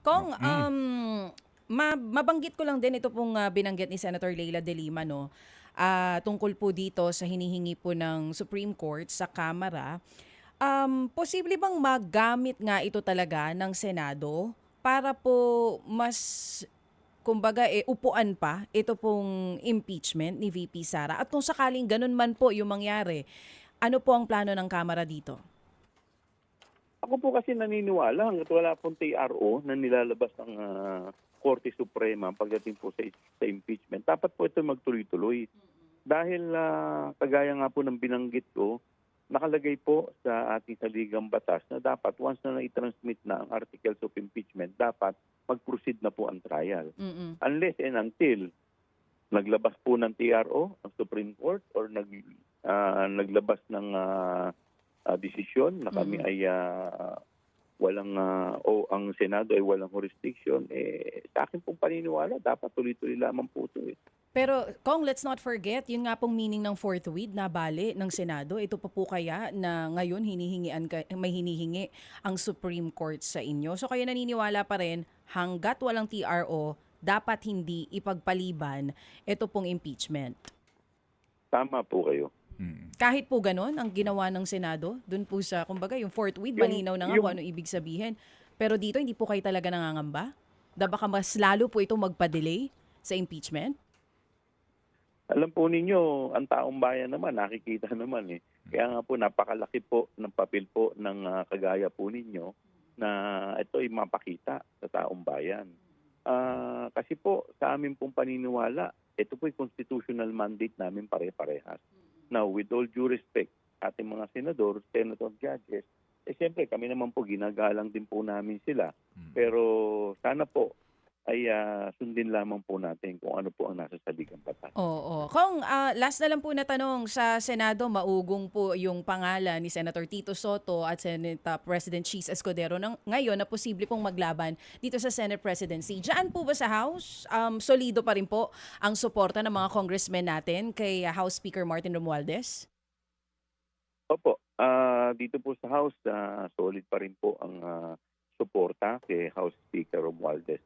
Kong, Mm. mabanggit ko lang din ito pong binanggit ni Senator Leila De Lima, no? Tungkol po dito sa hinihingi po ng Supreme Court sa Kamara. Posible bang magamit nga ito talaga ng Senado para po mas, kumbaga, upuan pa ito pong impeachment ni VP Sara? At kung sakaling ganun man po yung mangyari, ano po ang plano ng Kamara dito? Ako po kasi naniniwala hangga't wala pong TRO na nilalabas ng Korte Suprema pagdating po sa impeachment. Dapat po ito magtuloy-tuloy. Dahil kagaya nga po ng binanggit ko, nakalagay po sa ating saligang batas na dapat once na na-transmit na ang articles of impeachment, dapat mag-proceed na po ang trial. Mm-mm. Unless and until naglabas po ng TRO ang Supreme Court or naglabas ng desisyon na kami Mm-mm. ay walang o ang Senado ay walang jurisdiction, sa akin pong paniniwala dapat tuloy-tuloy lamang po ito. Pero Kong, let's not forget, yun nga pong meaning ng fourth with na bali ng Senado. Ito pa po kaya na ngayon may hinihingi ang Supreme Court sa inyo. So kayo naniniwala pa rin hanggat walang TRO, dapat hindi ipagpaliban ito pong impeachment. Tama po kayo. Mm. Kahit po ganon ang ginawa ng Senado, dun po sa, kumbaga, yung fourth with, Yung malinaw na nga kung yung ano ibig sabihin. Pero dito, hindi po kayo talaga nangangamba? Da baka mas lalo po ito magpa-delay sa impeachment? alam po ninyo, ang taong bayan naman nakikita naman. Kaya nga po napakalaki po ng papel po ng kagaya po ninyo na ito ay mapakita sa taong bayan. Kasi po sa amin pong paniniwala, ito po ay constitutional mandate namin pare-parehas. Now, with all due respect, ating mga senador, senator judges, siyempre kami naman po ginagalang din po namin sila. Pero sana po ay sundin lamang po natin kung ano po ang nasa saligang batas. Oo. Kung last na lang po na tanong, sa Senado, maugong po yung pangalan ni Senator Tito Soto at Senate President Cheese Escudero ngayon na posible pong maglaban dito sa Senate presidency. Diyan po ba sa House, solido pa rin po ang suporta ng mga congressmen natin kay House Speaker Martin Romualdez? Opo, dito po sa House, solid pa rin po ang suporta kay House Speaker Romualdez.